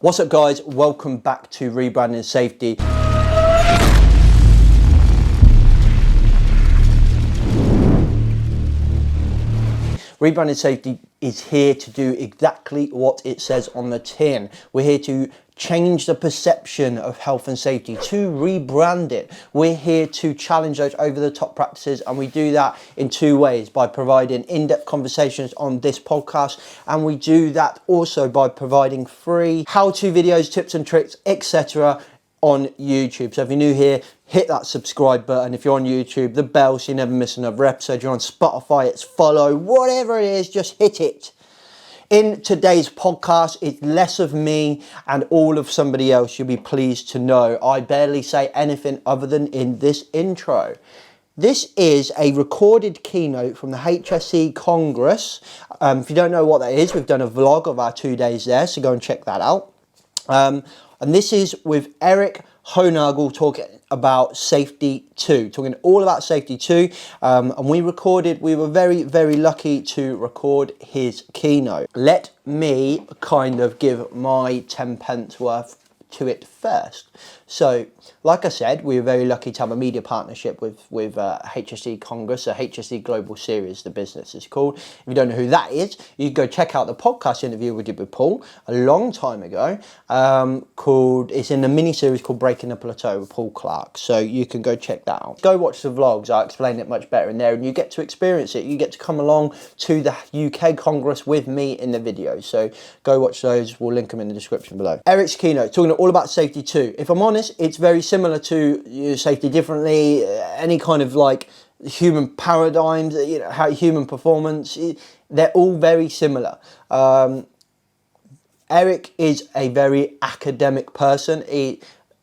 What's up guys, welcome back to Rebranding Safety. Rebranding Safety is here to do exactly what it says on the tin. We're here to change the perception of health and safety, to rebrand it. We're here to challenge those over-the-top practices, and we do that in two ways: by providing in-depth conversations on this podcast, and we do that also by providing free how-to videos, tips and tricks, etc. on YouTube. So if you're new here, hit that subscribe button. If you're on YouTube, the bell so you never miss another episode. If you're on Spotify, it's follow. Whatever it is, just hit it. In today's podcast, it's less of me and all of somebody else, you'll be pleased to know. I barely say anything other than in this intro. This is a recorded keynote from the HSE Congress. If you don't know what that is, we've done a vlog of our 2 days there, so go and check that out. And this is with Eric Hollnagel talking about safety 2, talking all about safety 2. And we were very, very lucky to record his keynote. Let me kind of give my 10 pence worth to it first. So, like I said, we were very lucky to have a media partnership with HSE Congress, a HSE Global Series, the business is called. If you don't know who that is, you can go check out the podcast interview we did with Paul a long time ago, it's in a mini-series called Breaking the Plateau with Paul Clark, so you can go check that out. Go watch the vlogs, I explain it much better in there, and you get to experience it. You get to come along to the UK Congress with me in the video, so go watch those, we'll link them in the description below. Eric's keynote, talking all about safety 2. If I'm honest, it's very similar to Safety Differently, any kind of like human paradigms, how human performance, they're all very similar. Eric is a very academic person. He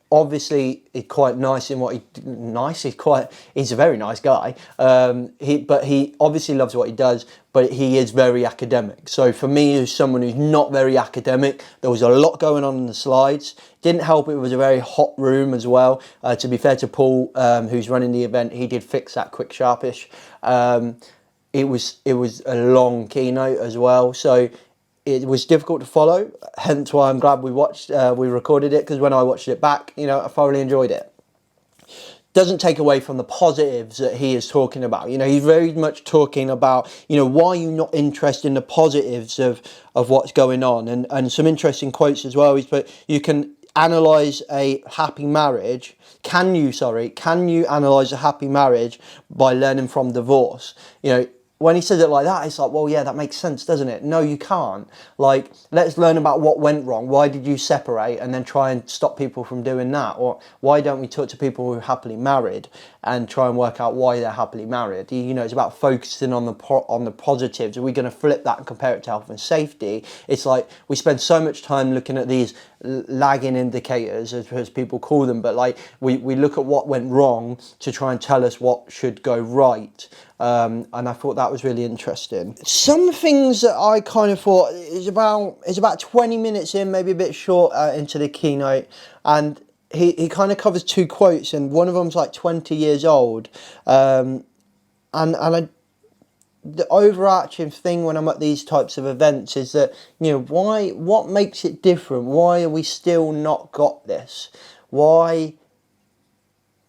obviously is quite nice in what he's a very nice guy. But he obviously loves what he does, but he is very academic. So for me, as someone who's not very academic, there was a lot going on in the slides. Didn't help, it was a very hot room as well. To be fair to Paul, who's running the event, he did fix that quick sharpish. It was a long keynote as well, so it was difficult to follow, hence why I'm glad we recorded it, because when I watched it back, I thoroughly enjoyed it. Doesn't take away from the positives that he is talking about. He's very much talking about, why you're not interested in the positives of what's going on, and some interesting quotes as well. You can analyze a happy marriage. Can you analyze a happy marriage by learning from divorce? When he says it like that, it's like, well, yeah, that makes sense, doesn't it? No, you can't. Like, let's learn about what went wrong. Why did you separate? And then try and stop people from doing that. Or why don't we talk to people who are happily married and try and work out why they're happily married? It's about focusing on the positives. Are we going to flip that and compare it to health and safety? It's like we spend so much time looking at these lagging indicators, as people call them, but like we look at what went wrong to try and tell us what should go right. And I thought that was really interesting. Some things that I kind of thought is about 20 minutes in, maybe a bit short into the keynote, and he kind of covers two quotes, and one of them's like 20 years old, the overarching thing when I'm at these types of events is that, what makes it different? Why are we still not got this? Why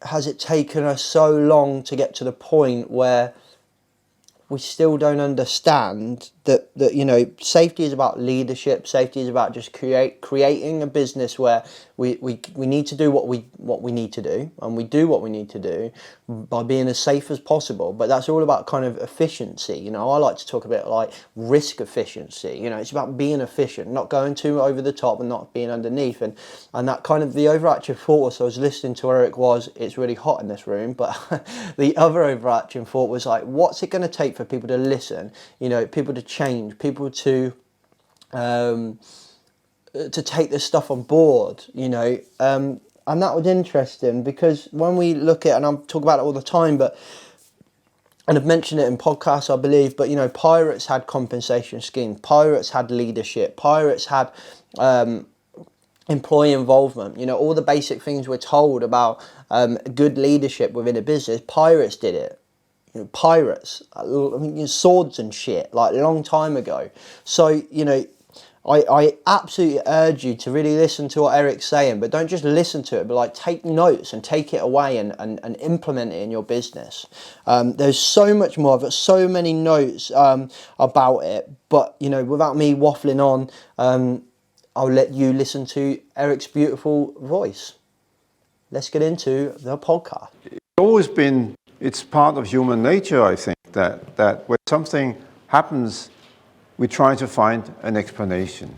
has it taken us so long to get to the point where we still don't understand that safety is about leadership. Safety is about just creating a business where we need to do what we need to do, and we do what we need to do by being as safe as possible. But that's all about kind of efficiency. I like to talk a bit like risk efficiency. It's about being efficient, not going too over the top and not being underneath. And that kind of the overarching thought, so I was listening to Eric, was it's really hot in this room, but the other overarching thought was like, what's it going to take for people to listen? People to change, people to take this stuff on board, and that was interesting, because when we look at, and I'm talking about it all the time, and I've mentioned it in podcasts, I believe, but pirates had compensation schemes, pirates had leadership, pirates had employee involvement, all the basic things we're told about good leadership within a business. Pirates did it. Pirates, swords and shit, like a long time ago. So, I absolutely urge you to really listen to what Eric's saying, but don't just listen to it, but like take notes and take it away and implement it in your business. There's so much more. I've got so many notes about it, but you know, without me waffling on, I'll let you listen to Eric's beautiful voice. Let's get into the podcast. It's always been, it's part of human nature, I think, that when something happens, we try to find an explanation.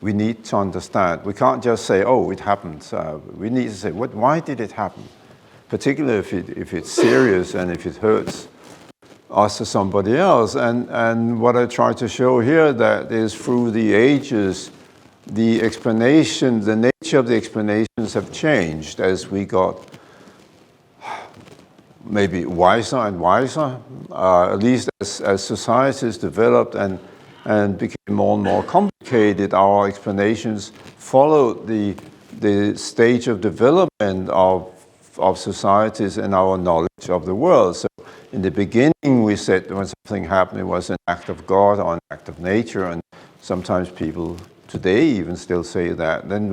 We need to understand. We can't just say, oh, it happened. We need to say, why did it happen? Particularly if it's serious and if it hurts us or somebody else. And what I try to show here that is through the ages, the explanation, the nature of the explanations have changed as we got maybe wiser and wiser, at least as societies developed and became more and more complicated, our explanations followed the stage of development of societies and our knowledge of the world. So in the beginning we said when something happened it was an act of God or an act of nature, and sometimes people today even still say that. Then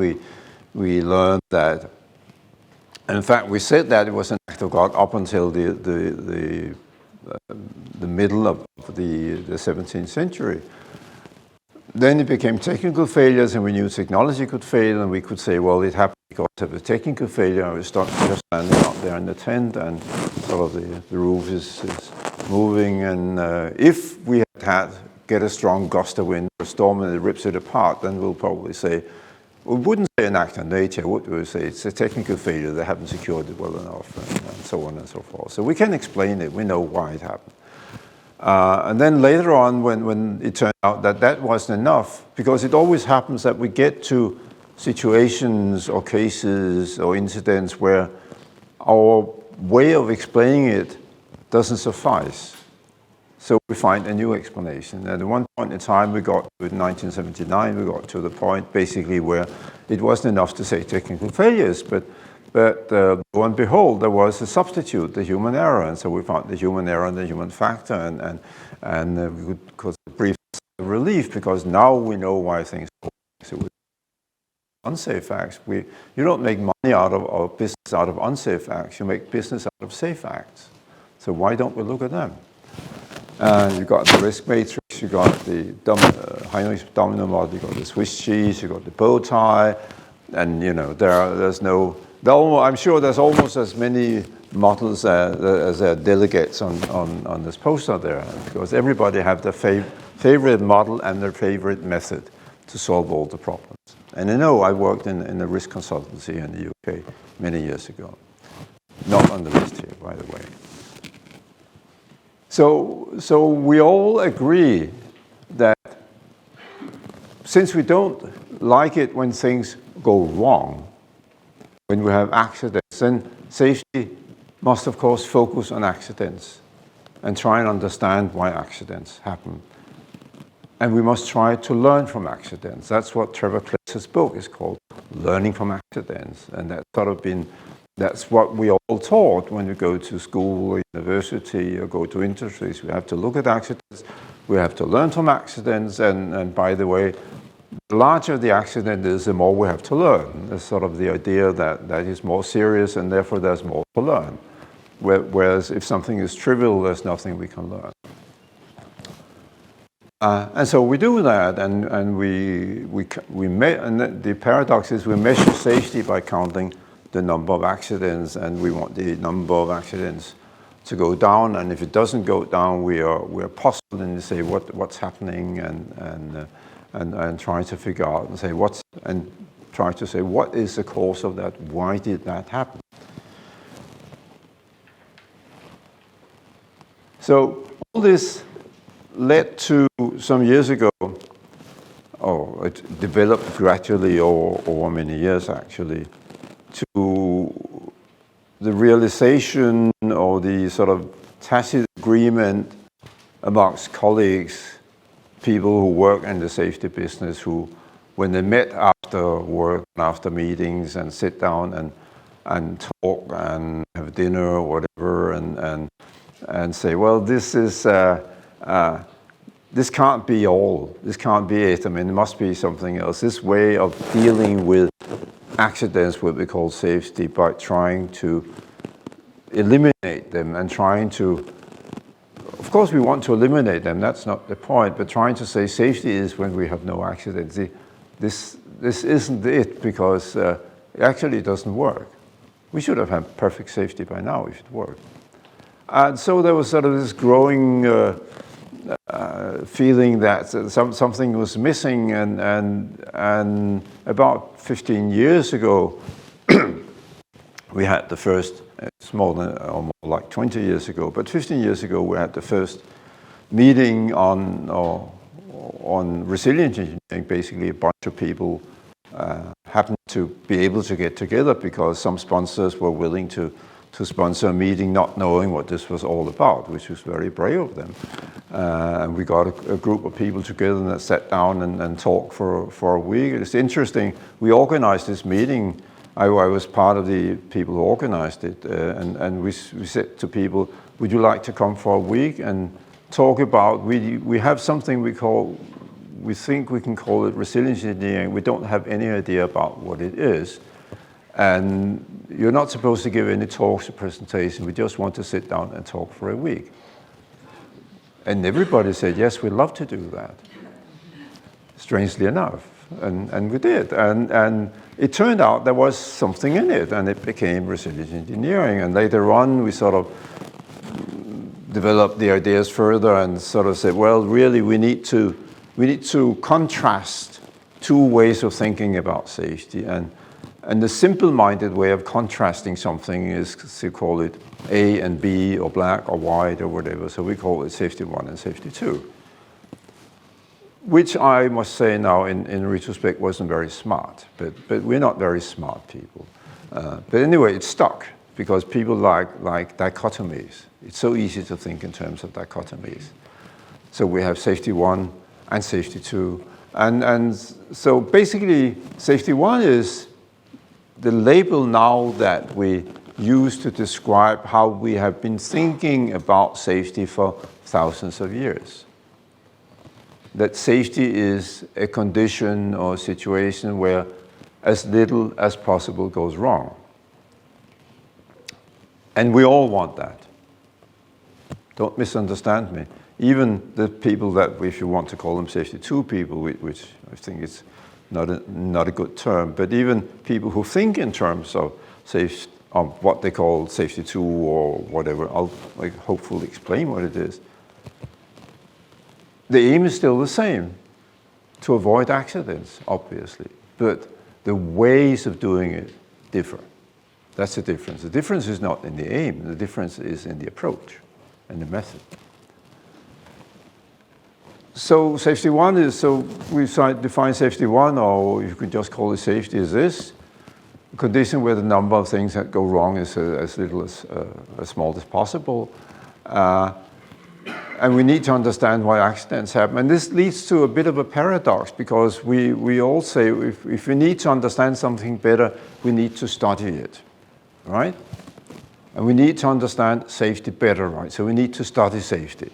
we learned that, in fact, we said that it was an act of God up until the middle of the 17th century. Then it became technical failures, and we knew technology could fail, and we could say, well, it happened because of a technical failure, and we start just standing out there in the tent, and sort of the roof is moving, and if we had get a strong gust of wind or storm and it rips it apart, then we'll probably say, we wouldn't say an act of nature, would we? Say it's a technical failure, they haven't secured it well enough, and so on and so forth. So we can explain it, we know why it happened. And then later on, when it turned out that that wasn't enough, because it always happens that we get to situations or cases or incidents where our way of explaining it doesn't suffice. So we find a new explanation. And at one point in time, in 1979, we got to the point basically where it wasn't enough to say technical failures, but lo and behold, there was a substitute, the human error. And so we found the human error and the human factor, and we could cause a brief relief, because now we know why things go wrong. So with unsafe acts, you don't make money out of or business out of unsafe acts, you make business out of safe acts. So why don't we look at them? You've got the risk matrix, you've got the Hollnagel domino model, you've got the Swiss cheese, you've got the bow tie, and you know I'm sure there's almost as many models as there are delegates on this poster there, because everybody have their favorite model and their favorite method to solve all the problems. And I know I worked in a risk consultancy in the UK many years ago. Not on the list here, by the way. So we all agree that since we don't like it when things go wrong, when we have accidents, then safety must of course focus on accidents and try and understand why accidents happen. And we must try to learn from accidents. That's what Trevor Kless's book is called, Learning from Accidents. And that's what we all taught when we go to school or university or go to industries. We have to look at accidents, we have to learn from accidents, and by the way, the larger the accident is, the more we have to learn. There's sort of the idea that is more serious and therefore there's more to learn. Whereas if something is trivial, there's nothing we can learn. And so we do that, and the paradox is we measure safety by counting the number of accidents, and we want the number of accidents to go down. And if it doesn't go down, we're puzzled and say what's happening, and try to figure out and say what is the cause of that? Why did that happen? So all this led to some years ago, or it developed gradually over many years actually, to the realization or the sort of tacit agreement amongst colleagues, people who work in the safety business, who, when they met after work, after meetings, and sit down and talk and have dinner or whatever, and say, well, this this can't be all. This can't be it. I mean, it must be something else. This way of dealing with accidents, what we call safety, by trying to eliminate them and trying to, of course we want to eliminate them, that's not the point, but trying to say safety is when we have no accidents. This isn't it, because it actually doesn't work. We should have had perfect safety by now if it worked. And so there was sort of this growing feeling that something was missing, and about 15 years ago, we had the first, it's more than, or more like 20 years ago, but 15 years ago we had the first meeting on resilience engineering. Basically a bunch of people happened to be able to get together because some sponsors were willing to sponsor a meeting not knowing what this was all about, which was very brave of them. And we got a group of people together and sat down and talked for a week. It's interesting, we organized this meeting. I was part of the people who organized it, and we said to people, would you like to come for a week and talk about, we have something we think we can call it resilience engineering. We don't have any idea about what it is. And you're not supposed to give any talks or presentation. We just want to sit down and talk for a week. And everybody said, yes, we'd love to do that. Strangely enough. And we did. And it turned out there was something in it, and it became resilience engineering. And later on, we sort of developed the ideas further and sort of said, well, really, we need to contrast two ways of thinking about safety. And the simple-minded way of contrasting something is to call it A and B, or black or white, or whatever. So we call it safety 1 and safety 2. Which I must say now, in retrospect, wasn't very smart. But we're not very smart people. But anyway, it stuck, because people like dichotomies. It's so easy to think in terms of dichotomies. So we have safety 1 and safety 2. And so basically, safety 1 is the label now that we use to describe how we have been thinking about safety for thousands of years. That safety is a condition or a situation where as little as possible goes wrong. And we all want that. Don't misunderstand me. Even the people that, if you want to call them safety 2 people, which I think is not a good term, but even people who think in terms of what they call safety 2 or whatever, I'll hopefully explain what it is. The aim is still the same, to avoid accidents, obviously, but the ways of doing it differ. That's the difference. The difference is not in the aim, the difference is in the approach and the method. So safety 1 is, so we define safety 1, or you could just call it safety, as this. A condition where the number of things that go wrong is as little as small as possible. And we need to understand why accidents happen. And this leads to a bit of a paradox, because we all say if we need to understand something better, we need to study it, right? And we need to understand safety better, right? So we need to study safety.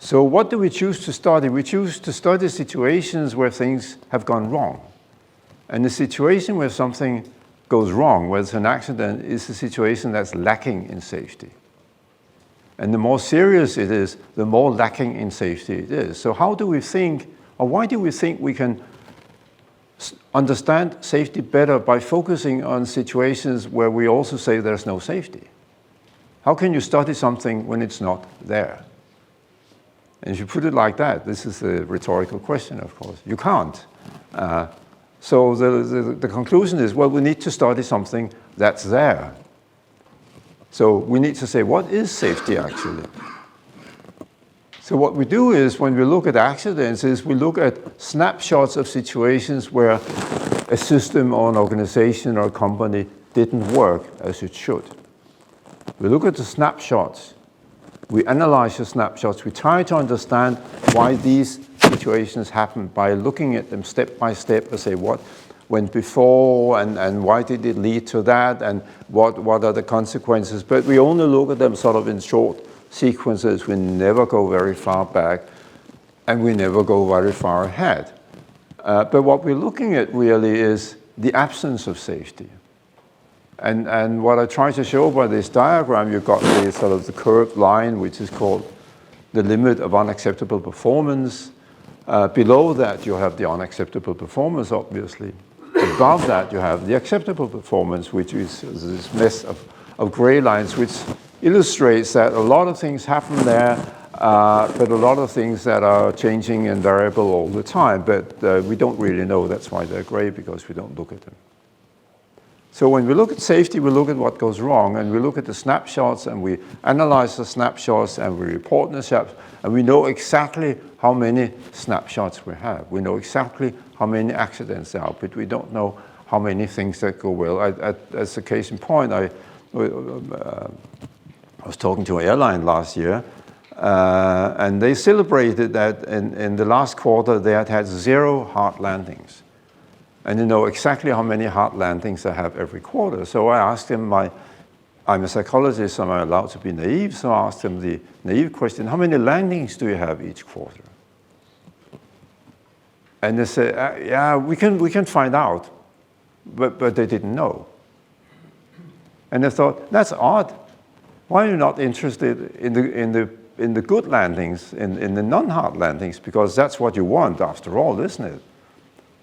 So what do we choose to study? We choose to study situations where things have gone wrong. And the situation where something goes wrong, where it's an accident, is a situation that's lacking in safety. And the more serious it is, the more lacking in safety it is. So how do we think, or why do we think we can understand safety better by focusing on situations where we also say there's no safety? How can you study something when it's not there? And if you put it like that, this is a rhetorical question, of course. You can't. So the conclusion is, well, we need to study something that's there. So we need to say, what is safety actually? So what we do is, when we look at accidents, is we look at snapshots of situations where a system or an organization or a company didn't work as it should. We look at the snapshots. We analyze the snapshots. We try to understand why these situations happen by looking at them step by step and say what went before and why did it lead to that and what are the consequences. But we only look at them sort of in short sequences, we never go very far back, and we never go very far ahead. But what we're looking at really is the absence of safety. And what I try to show by this diagram, you've got the sort of the curved line, which is called the limit of unacceptable performance. Below that, you have the unacceptable performance, obviously. Above that, you have the acceptable performance, which is this mess of gray lines, which illustrates that a lot of things happen there, but a lot of things that are changing and variable all the time. But we don't really know. That's why they're gray, because we don't look at them. So when we look at safety, we look at what goes wrong, and we look at the snapshots, and we analyze the snapshots, and we report the snapshots, and we know exactly how many snapshots we have. We know exactly how many accidents there are, but we don't know how many things that go well. As a case in point, I was talking to an airline last year, and they celebrated that in the last quarter they had 0 hard landings. And you know exactly how many hard landings I have every quarter. So I asked him, I'm a psychologist, so I'm allowed to be naive, so I asked him the naive question, how many landings do you have each quarter? And they said, yeah, we can find out, but they didn't know. And I thought, that's odd. Why are you not interested in the good landings, in the non-hard landings? Because that's what you want, after all, isn't it?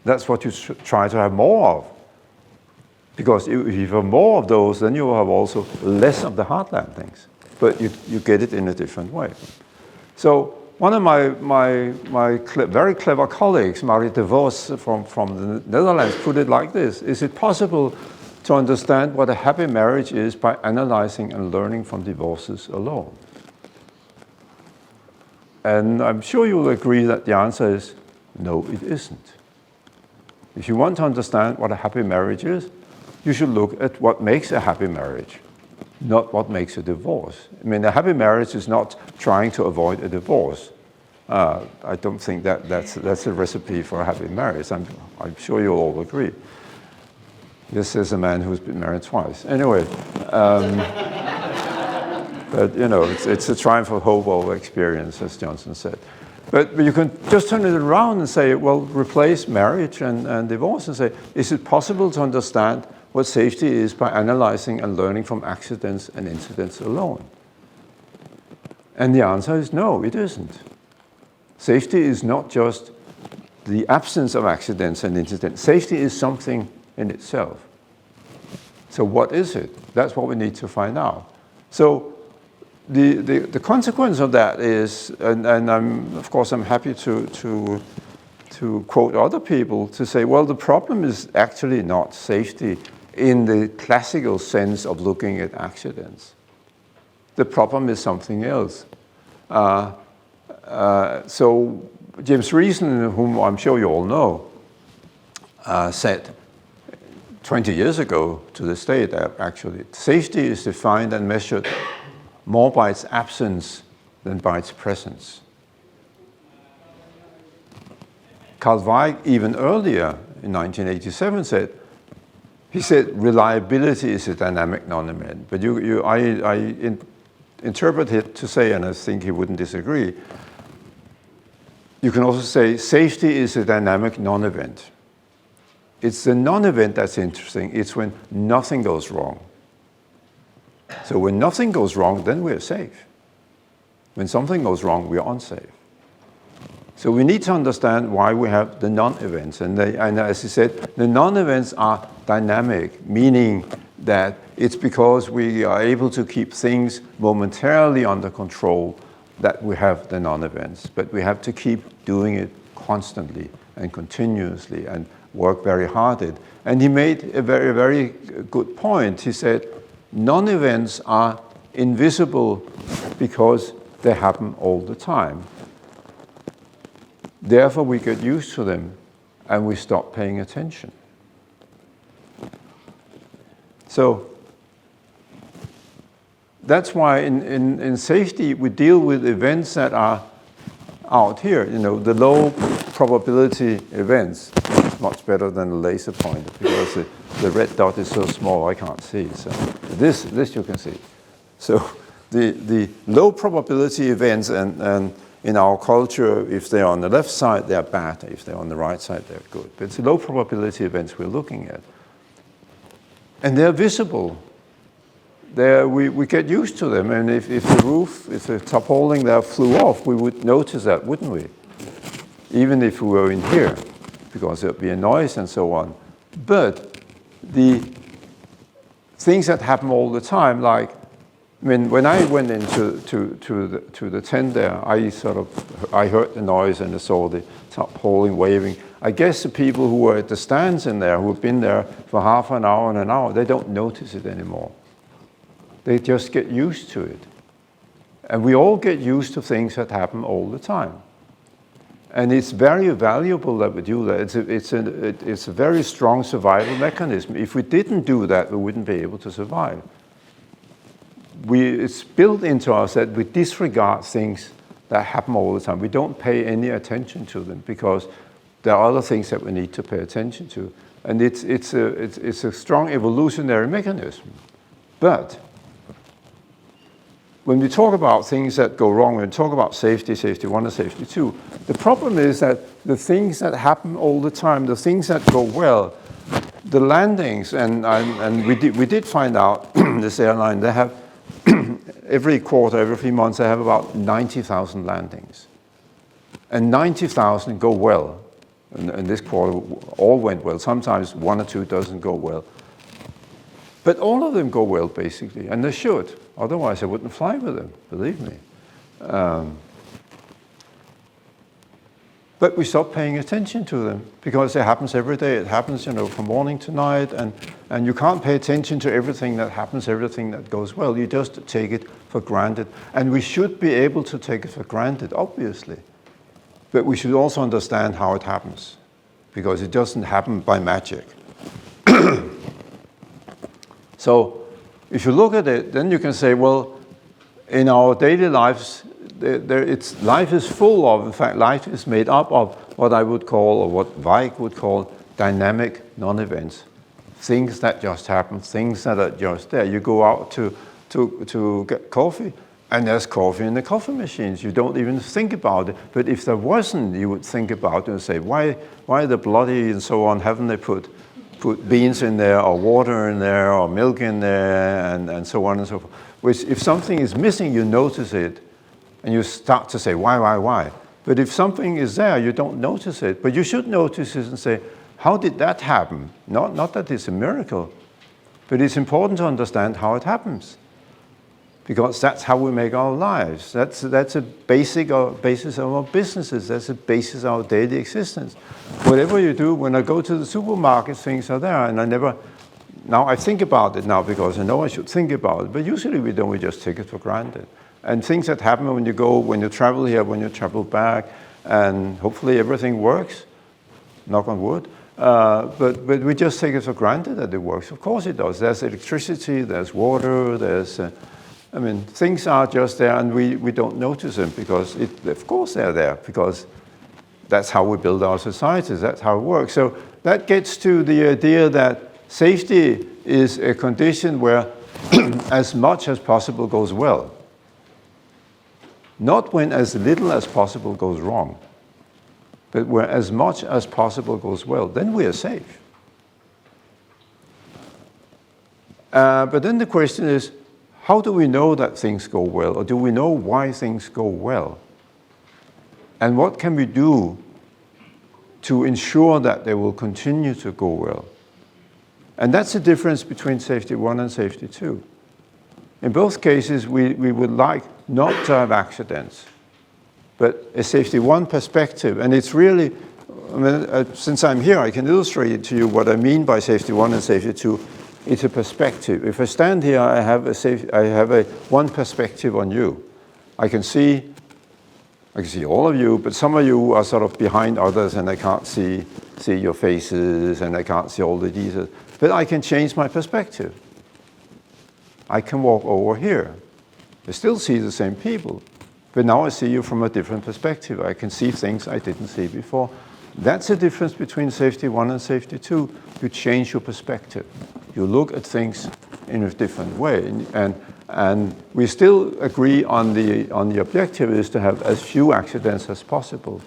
That's what you try to have more of. Because if you have more of those, then you will have also less of the hard landings. But you get it in a different way. So one of my very clever colleagues, Marie de Vos from the Netherlands, put it like this. Is it possible to understand what a happy marriage is by analyzing and learning from divorces alone? And I'm sure you'll agree that the answer is no, it isn't. If you want to understand what a happy marriage is, you should look at what makes a happy marriage, not what makes a divorce. I mean, a happy marriage is not trying to avoid a divorce. I don't think that's a recipe for a happy marriage. I'm sure you'll all agree. This is a man who's been married twice. Anyway, but you know, it's a triumph of hope over experience, as Johnson said. But you can just turn it around and say, well, replace marriage and divorce and say, is it possible to understand what safety is by analyzing and learning from accidents and incidents alone? And the answer is no, it isn't. Safety is not just the absence of accidents and incidents. Safety is something in itself. So what is it? That's what we need to find out. So the consequence of that is, and of course I'm happy to quote other people to say, well, the problem is actually not safety in the classical sense of looking at accidents. The problem is something else. So James Reason, whom I'm sure you all know, said 20 years ago to the state, actually, safety is defined and measured more by its absence than by its presence. Carl Weick, even earlier in 1987, said reliability is a dynamic non-event. But I interpret it to say, and I think he wouldn't disagree, you can also say safety is a dynamic non-event. It's the non-event that's interesting. It's when nothing goes wrong. So when nothing goes wrong, then we're safe. When something goes wrong, we're unsafe. So we need to understand why we have the non-events. And as he said, the non-events are dynamic, meaning that it's because we are able to keep things momentarily under control that we have the non-events. But we have to keep doing it constantly and continuously and work very hard at it. And he made a very, very good point. He said, non-events are invisible because they happen all the time. Therefore, we get used to them and we stop paying attention. So that's why in safety, we deal with events that are out here, you know, the low probability events. It's much better than a laser pointer because the red dot is so small I can't see. So this you can see. So the low probability events, and in our culture, if they're on the left side, they're bad. If they're on the right side, they're good. But it's the low probability events we're looking at. And they're visible. We get used to them. And if the tarpaulin there flew off, we would notice that, wouldn't we? Even if we were in here, because there'd be a noise and so on. But the things that happen all the time, like when I went into the tent there, I heard the noise and I saw the tarpaulin waving. I guess the people who were at the stands in there, who have been there for half an hour and an hour, they don't notice it anymore. They just get used to it. And we all get used to things that happen all the time. And it's very valuable that we do that. It's a very strong survival mechanism. If we didn't do that, we wouldn't be able to survive. It's built into us that we disregard things that happen all the time. We don't pay any attention to them because there are other things that we need to pay attention to. And it's a strong evolutionary mechanism. But when we talk about things that go wrong, when we talk about safety, safety 1 and safety 2, the problem is that the things that happen all the time, the things that go well, the landings, and we did find out this airline, they have every quarter, every 3 months, they have about 90,000 landings. And 90,000 go well. And this quarter all went well. Sometimes 1 or 2 doesn't go well. But all of them go well, basically, and they should. Otherwise, I wouldn't fly with them, believe me. But we stop paying attention to them because it happens every day. It happens, from morning to night, and you can't pay attention to everything that happens, everything that goes well. You just take it for granted. And we should be able to take it for granted, obviously. But we should also understand how it happens, because it doesn't happen by magic. So if you look at it, then you can say, well, in our daily lives, life is full of, in fact, life is made up of what I would call, or what Weig would call, dynamic non-events. Things that just happen, things that are just there. You go out to get coffee, and there's coffee in the coffee machines. You don't even think about it. But if there wasn't, you would think about it and say, why are they bloody and so on? Haven't they put beans in there, or water in there, or milk in there, and so on and so forth? Which, if something is missing, you notice it, and you start to say, why? But if something is there, you don't notice it. But you should notice it and say, how did that happen? Not that it's a miracle, but it's important to understand how it happens. Because that's how we make our lives. That's a basis of our businesses. That's a basis of our daily existence. Whatever you do, when I go to the supermarket, things are there, and now I think about it now because I know I should think about it, but usually we don't, we just take it for granted. And things that happen when you travel here, when you travel back, and hopefully everything works, knock on wood, but we just take it for granted that it works. Of course it does. There's electricity, there's water, things are just there, and we don't notice them because, of course they're there, because that's how we build our societies, that's how it works. So that gets to the idea that safety is a condition where as much as possible goes well. Not when as little as possible goes wrong, but where as much as possible goes well, then we are safe. But then the question is, how do we know that things go well? Or do we know why things go well? And what can we do to ensure that they will continue to go well? And that's the difference between safety 1 and safety 2. In both cases, we would like not to have accidents, but a safety 1 perspective. And it's really, since I'm here, I can illustrate to you what I mean by safety 1 and safety 2. It's a perspective. If I stand here, I have a one perspective on you. I can see all of you, but some of you are sort of behind others, and I can't see your faces, and I can't see all the details. But I can change my perspective. I can walk over here. I still see the same people, but now I see you from a different perspective. I can see things I didn't see before. That's the difference between safety 1 and safety 2. You change your perspective. You look at things in a different way. And And we still agree on the objective is to have as few accidents as possible.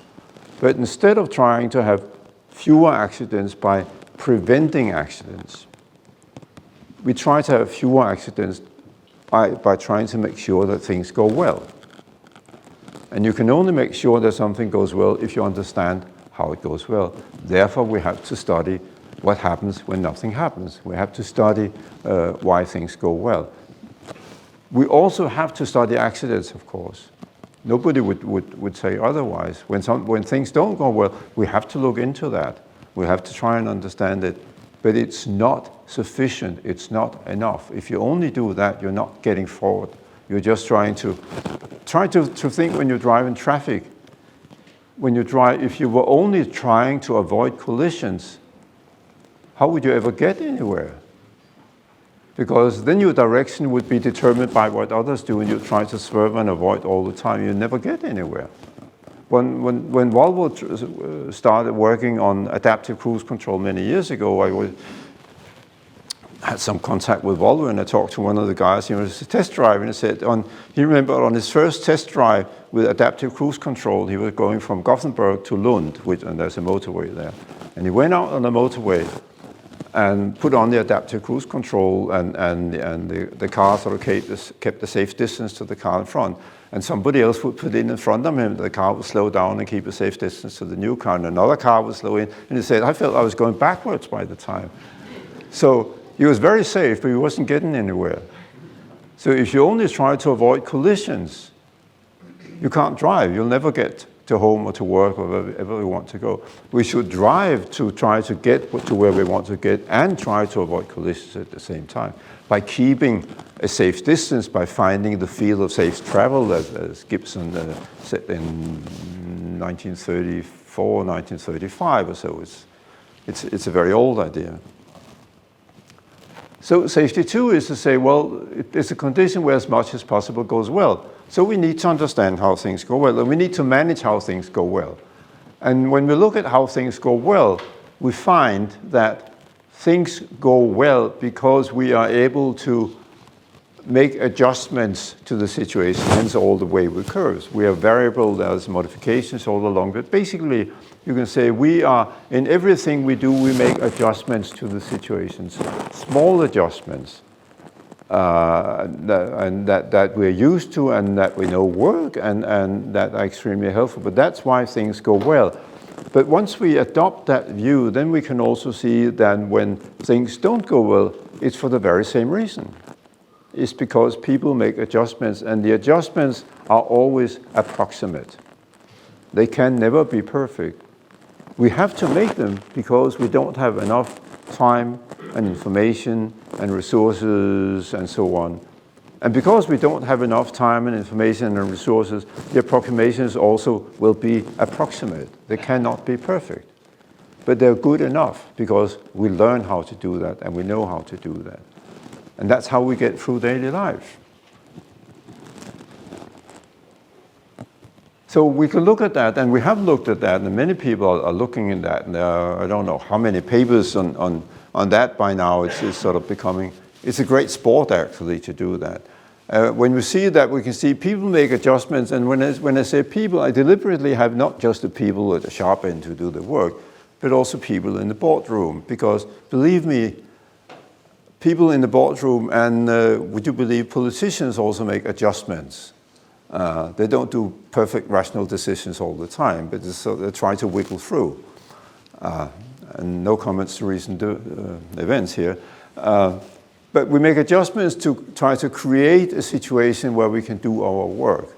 But instead of trying to have fewer accidents by preventing accidents, we try to have fewer accidents by trying to make sure that things go well. And you can only make sure that something goes well if you understand how it goes well. Therefore, we have to study what happens when nothing happens. We have to study why things go well. We also have to study accidents, of course. Nobody would say otherwise. When things don't go well, we have to look into that. We have to try and understand it. But it's not sufficient. It's not enough. If you only do that, you're not getting forward. You're just trying to think when you drive in traffic. If you were only trying to avoid collisions, how would you ever get anywhere? Because then your direction would be determined by what others do, and you try to swerve and avoid all the time. You never get anywhere. When Volvo started working on adaptive cruise control many years ago, I had some contact with Volvo, and I talked to one of the guys. He was a test driver, and he said he remembered on his first test drive with adaptive cruise control, he was going from Gothenburg to Lund, and there's a motorway there. And he went out on the motorway and put on the adaptive cruise control, and the car sort of kept the safe distance to the car in front. And somebody else would put in front of him, the car would slow down and keep a safe distance to the new car, and another car would slow in. And he said, I felt I was going backwards by the time. So he was very safe, but he wasn't getting anywhere. So if you only try to avoid collisions, you can't drive. You'll never get to home or to work or wherever we want to go. We should drive to try to get to where we want to get and try to avoid collisions at the same time by keeping a safe distance, by finding the field of safe travel, as Gibson said in 1934, 1935 or so. It's a very old idea. So safety 2 is to say, well, it's a condition where as much as possible goes well. So we need to understand how things go well, and we need to manage how things go well. And when we look at how things go well, we find that things go well because we are able to make adjustments to the situation, hence all the wavy curves. We are variable, there's modifications all along, but basically you can say in everything we do, we make adjustments to the situations, small adjustments. And that we're used to and that we know work and that are extremely helpful. But that's why things go well. But once we adopt that view, then we can also see that when things don't go well, it's for the very same reason. It's because people make adjustments, and the adjustments are always approximate. They can never be perfect. We have to make them because we don't have enough time and information and resources and so on. And because we don't have enough time and information and resources, the approximations also will be approximate. They cannot be perfect. But they're good enough because we learn how to do that and we know how to do that. And that's how we get through daily life. So we can look at that, and we have looked at that, and many people are looking at that. And I don't know how many papers on that by now. It's sort of becoming, it's a great sport actually to do that. When we see that, we can see people make adjustments, and when I say people, I deliberately have not just the people at the sharp end who do the work, but also people in the boardroom. Because believe me, people in the boardroom, and would you believe politicians also make adjustments? They don't do perfect rational decisions all the time, but they try to wiggle through. And no comments to recent events here. But we make adjustments to try to create a situation where we can do our work.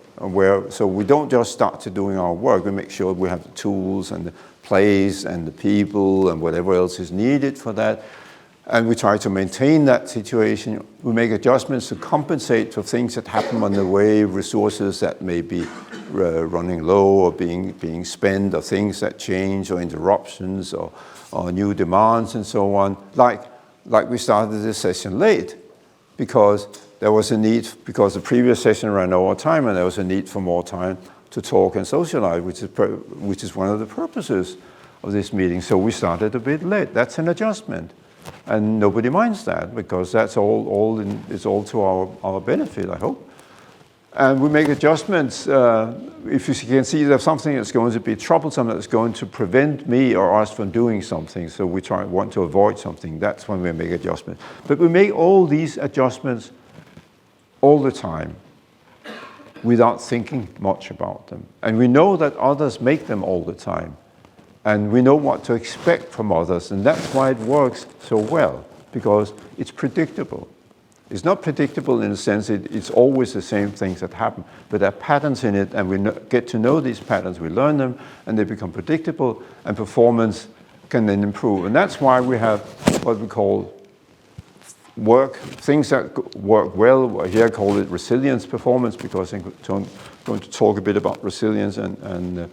So we don't just start to doing our work, we make sure we have the tools and the place and the people and whatever else is needed for that. And we try to maintain that situation. We make adjustments to compensate for things that happen on the way, resources that may be running low or being spent, or things that change, or interruptions, or new demands and so on. Like we started this session late because there was a need, because the previous session ran over time and there was a need for more time to talk and socialize, which is one of the purposes of this meeting. So we started a bit late. That's an adjustment. And nobody minds that, because that's it's all to our benefit, I hope. And we make adjustments. If you can see there's something that's going to be troublesome, that's going to prevent me or us from doing something, so we want to avoid something, that's when we make adjustments. But we make all these adjustments all the time without thinking much about them. And we know that others make them all the time. And we know what to expect from others, and that's why it works so well, because it's predictable. It's not predictable in the sense it's always the same things that happen, but there are patterns in it, and we get to know these patterns, we learn them, and they become predictable, and performance can then improve. And that's why we have what we call things that work well. Here I call it resilience performance, because I'm going to talk a bit about resilience and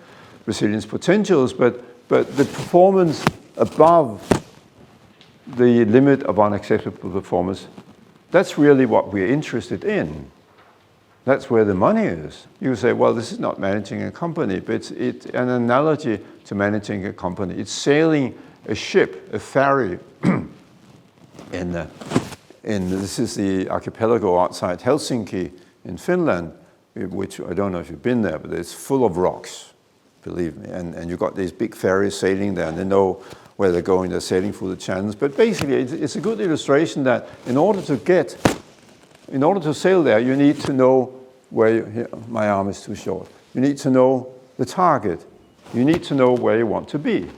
resilience potentials, but the performance above the limit of unacceptable performance, that's really what we're interested in. That's where the money is. You say, well, this is not managing a company, but it's an analogy to managing a company. It's sailing a ship, a ferry, this is the archipelago outside Helsinki in Finland, which I don't know if you've been there, but it's full of rocks, believe me. And you've got these big ferries sailing there, and they know where they're going, they're sailing through the channels. But basically, it's a good illustration that in order to sail there, you need to know my arm is too short. You need to know the target. You need to know where you want to be.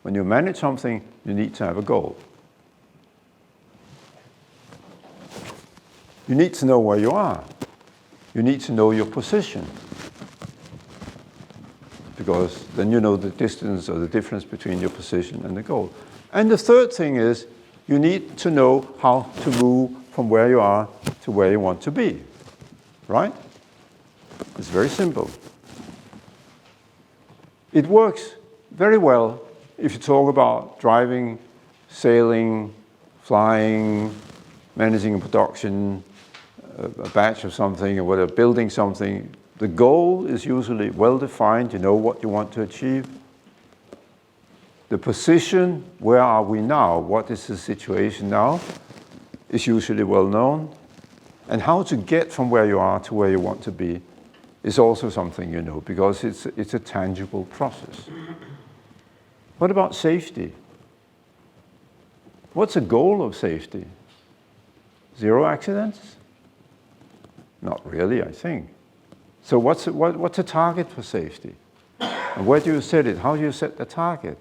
When you manage something, you need to have a goal. You need to know where you are. You need to know your position, because then you know the distance or the difference between your position and the goal. And the third thing is you need to know how to move from where you are to where you want to be, right? It's very simple. It works very well if you talk about driving, sailing, flying, managing a production, a batch of something or whatever, building something. The goal is usually well defined. You know what you want to achieve. The position, where are we now? What is the situation now? Is usually well known. And how to get from where you are to where you want to be is also something you know, because it's a tangible process. What about safety? What's the goal of safety? 0 accidents? Not really, I think. So what's a target for safety? And where do you set it? How do you set the target?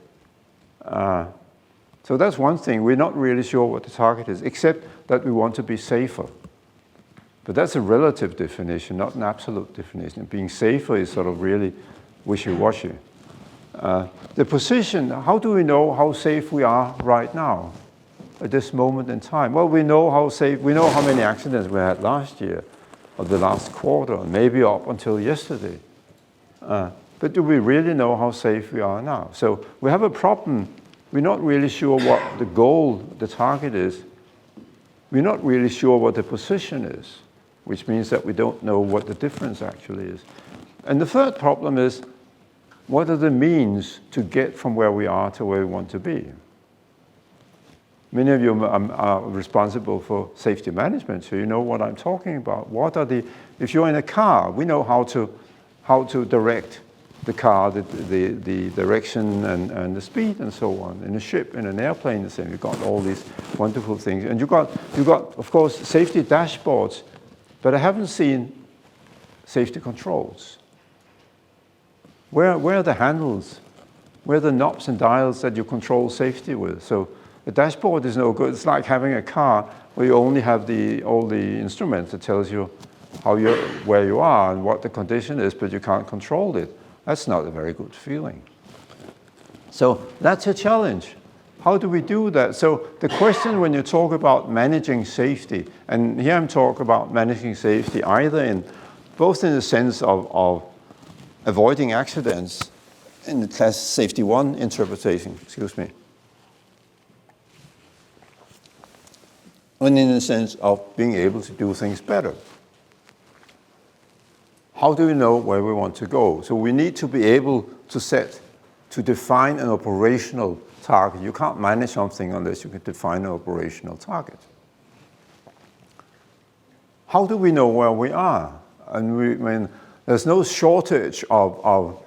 So that's one thing. We're not really sure what the target is, except that we want to be safer. But that's a relative definition, not an absolute definition. Being safer is sort of really wishy-washy. The position, how do we know how safe we are right now, at this moment in time? Well, we know how safe, we know how many accidents we had last year, or the last quarter, maybe up until yesterday. But do we really know how safe we are now? So we have a problem. We're not really sure what the goal, the target is. We're not really sure what the position is, which means that we don't know what the difference actually is. And the third problem is, what are the means to get from where we are to where we want to be? Many of you are responsible for safety management, so you know what I'm talking about. What are if you're in a car, we know how to direct the car, the direction and the speed and so on. In a ship, in an airplane, the same. You've got all these wonderful things. And you've got, of course, safety dashboards, but I haven't seen safety controls. Where are the handles? Where are the knobs and dials that you control safety with? So the dashboard is no good. It's like having a car where you only have all the instruments that tells you where you are and what the condition is, but you can't control it. That's not a very good feeling. So that's a challenge. How do we do that? So the question when you talk about managing safety, and here I'm talking about managing safety either both in the sense of avoiding accidents in the class safety 1 interpretation, and in the sense of being able to do things better. How do we know where we want to go? So we need to be able to set to define an operational target. You can't manage something unless you can define an operational target. How do we know where we are? And there's no shortage of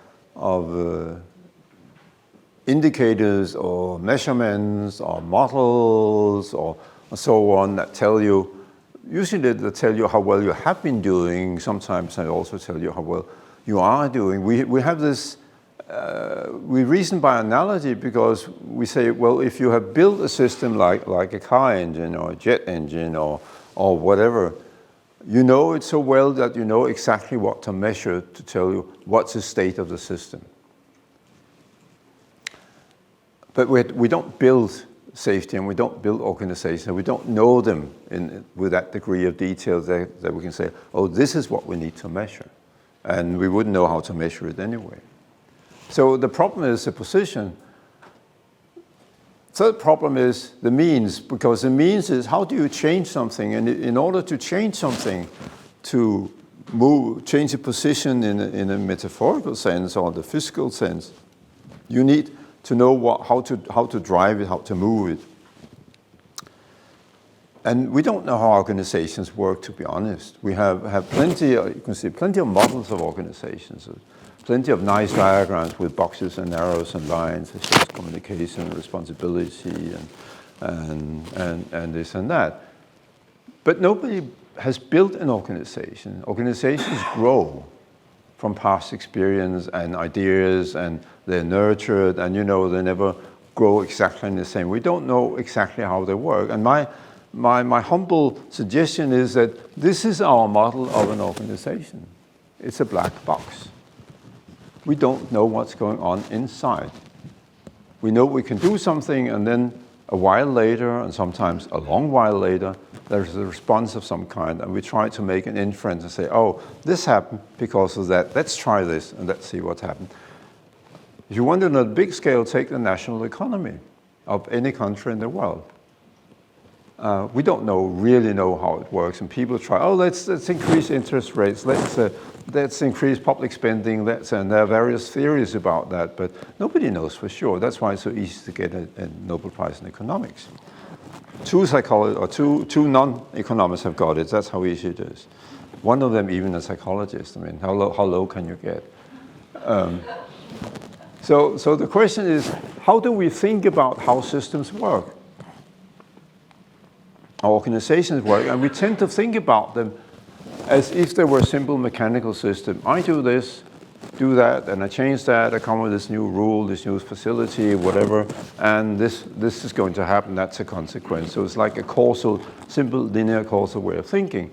indicators or measurements or models or so on that tell you, usually they tell you how well you have been doing. Sometimes they also tell you how well you are doing. We have this, we reason by analogy because we say, well, if you have built a system like a car engine or a jet engine or whatever, you know it so well that you know exactly what to measure to tell you what's the state of the system. But we don't build safety and we don't build organizations. We don't know them with that degree of detail that we can say, oh, this is what we need to measure. And we wouldn't know how to measure it anyway. So the problem is the position. Third problem is the means, because the means is how do you change something? And in order to change something, to change a position in a metaphorical sense or the physical sense, you need to know how to drive it, how to move it. And we don't know how organizations work, to be honest. We have plenty, you can see plenty of models of organizations, plenty of nice diagrams with boxes and arrows and lines, it's just communication, responsibility, and this and that. But nobody has built an organization. Organizations grow from past experience and ideas, and they're nurtured, and they never grow exactly in the same. We don't know exactly how they work. And my humble suggestion is that this is our model of an organization. It's a black box. We don't know what's going on inside. We know we can do something, and then a while later, and sometimes a long while later, there's a response of some kind, and we try to make an inference and say, oh, this happened because of that. Let's try this, and let's see what happened. If you want on a big scale, take the national economy of any country in the world. We don't really know how it works, and people try, oh, let's increase interest rates, let's increase public spending, and there are various theories about that, but nobody knows for sure. That's why it's so easy to get a Nobel Prize in economics. Two psychologists, or two non-economists have got it. That's how easy it is. One of them even a psychologist. I mean, how low can you get? So the question is, how do we think about how systems work? How organizations work, and we tend to think about them as if they were a simple mechanical system. I do this, do that, and I change that, I come with this new rule, this new facility, whatever, and this is going to happen, that's a consequence. So it's like a causal, simple linear causal way of thinking.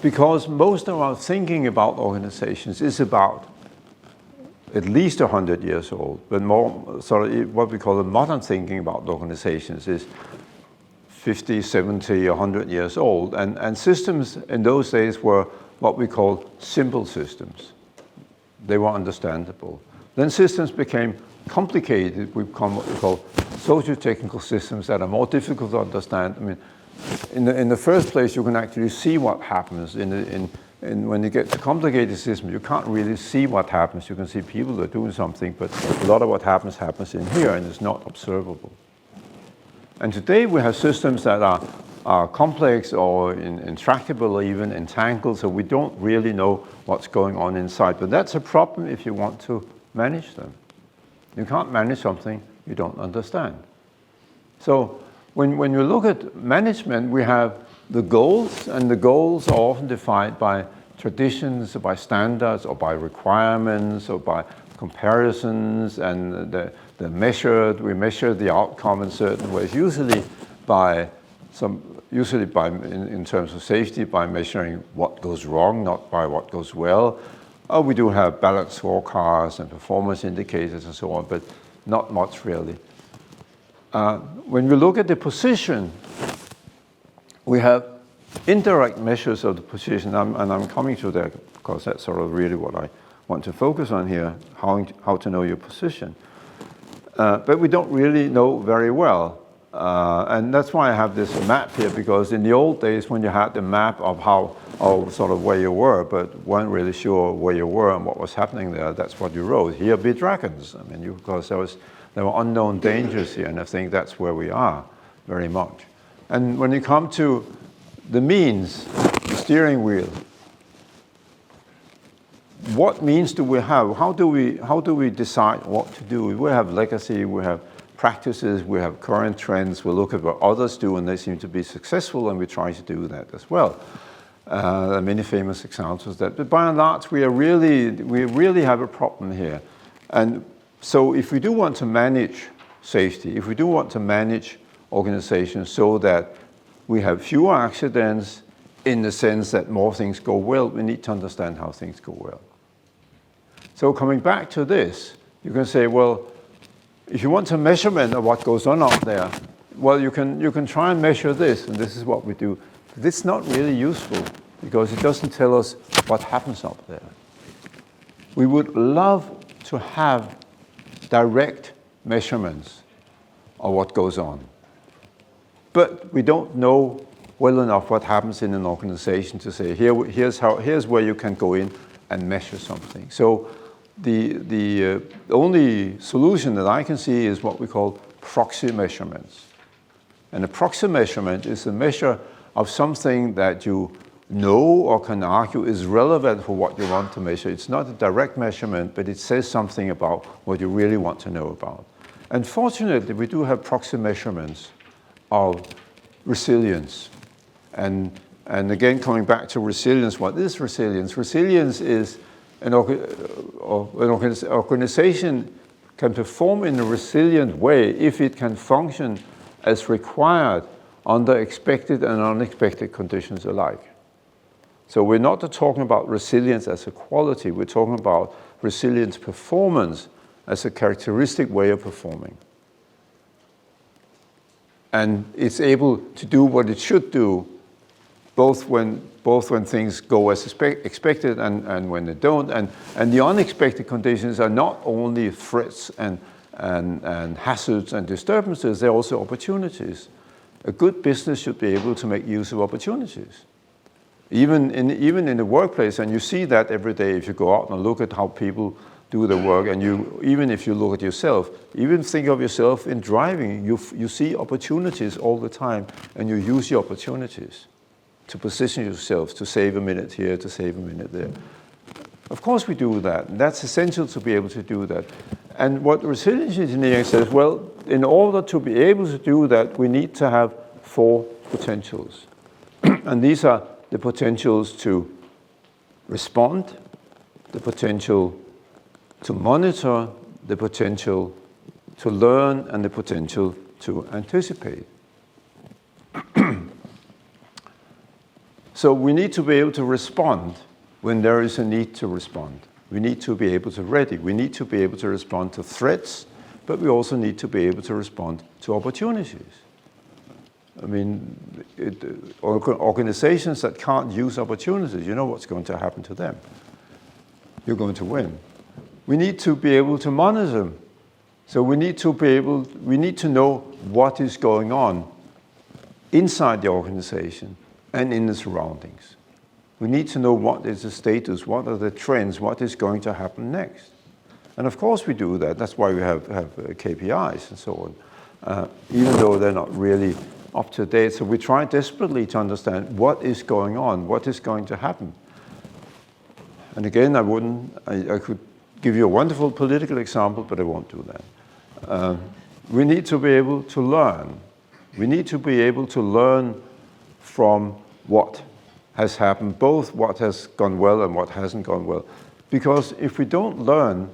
Because most of our thinking about organizations is about at least 100 years old, but more, what we call the modern thinking about organizations is 50, 70, 100 years old. And systems in those days were what we call simple systems. They were understandable. Then systems became complicated. We become what we call socio-technical systems that are more difficult to understand. I mean, in the first place, you can actually see what happens. When you get to complicated systems, you can't really see what happens. You can see people that are doing something, but a lot of what happens in here, and it's not observable. And today we have systems that are complex or intractable or even entangled, so we don't really know what's going on inside. But that's a problem if you want to manage them. You can't manage something you don't understand. So when you look at management, we have the goals, and the goals are often defined by traditions, or by standards, or by requirements, or by comparisons, and we measure the outcome in certain ways, usually in terms of safety, by measuring what goes wrong, not by what goes well. We do have balanced scorecards and performance indicators and so on, but not much really. When we look at the position, we have indirect measures of the position, and I'm coming to that because that's sort of really what I want to focus on here, how to know your position. But we don't really know very well. And that's why I have this map here, because in the old days when you had the map of sort of where you were, but weren't really sure where you were and what was happening there, that's what you wrote. Here be dragons. I mean, because there were unknown dangers here, and I think that's where we are very much. And when you come to the means, the steering wheel, what means do we have? How do we decide what to do? We have legacy, we have practices, we have current trends, we look at what others do and they seem to be successful, and we try to do that as well. There are many famous examples of that, but by and large we really have a problem here. And so if we do want to manage safety, if we do want to manage organizations so that we have fewer accidents in the sense that more things go well, we need to understand how things go well. So coming back to this, you can say, well, if you want a measurement of what goes on out there, well, you can try and measure this, and this is what we do. But it's not really useful because it doesn't tell us what happens up there. We would love to have direct measurements of what goes on. But we don't know well enough what happens in an organization to say, here's where you can go in and measure something. So the only solution that I can see is what we call proxy measurements. And a proxy measurement is a measure of something that you know or can argue is relevant for what you want to measure. It's not a direct measurement, but it says something about what you really want to know about. And fortunately, we do have proxy measurements of resilience. And again, coming back to resilience, what is resilience? Resilience is an organization can perform in a resilient way if it can function as required under expected and unexpected conditions alike. So we're not talking about resilience as a quality, we're talking about resilience performance as a characteristic way of performing. And it's able to do what it should do, both when things go as expected and when they don't. And the unexpected conditions are not only threats and hazards and disturbances, they're also opportunities. A good business should be able to make use of opportunities. Even in the workplace, and you see that every day if you go out and look at how people do their work, and even if you look at yourself, even think of yourself in driving, you see opportunities all the time, and you use the opportunities to position yourself, to save a minute here, to save a minute there. Of course we do that, and that's essential to be able to do that. And what resilience engineering says, well, in order to be able to do that, we need to have 4 potentials. And these are the potentials to respond, the potential to monitor, the potential to learn, and the potential to anticipate. So we need to be able to respond when there is a need to respond. We need to be able to ready. We need to be able to respond to threats, but we also need to be able to respond to opportunities. I mean, organizations that can't use opportunities, you know what's going to happen to them. You're going to win. We need to be able to monitor them. So we need to know what is going on inside the organization and in the surroundings. We need to know what is the status, what are the trends, what is going to happen next. And of course we do that. That's why we have KPIs and so on, even though they're not really up to date. So we try desperately to understand what is going on, what is going to happen. And again, I could give you a wonderful political example, but I won't do that. We need to be able to learn. We need to be able to learn from what has happened, both what has gone well and what hasn't gone well. Because if we don't learn,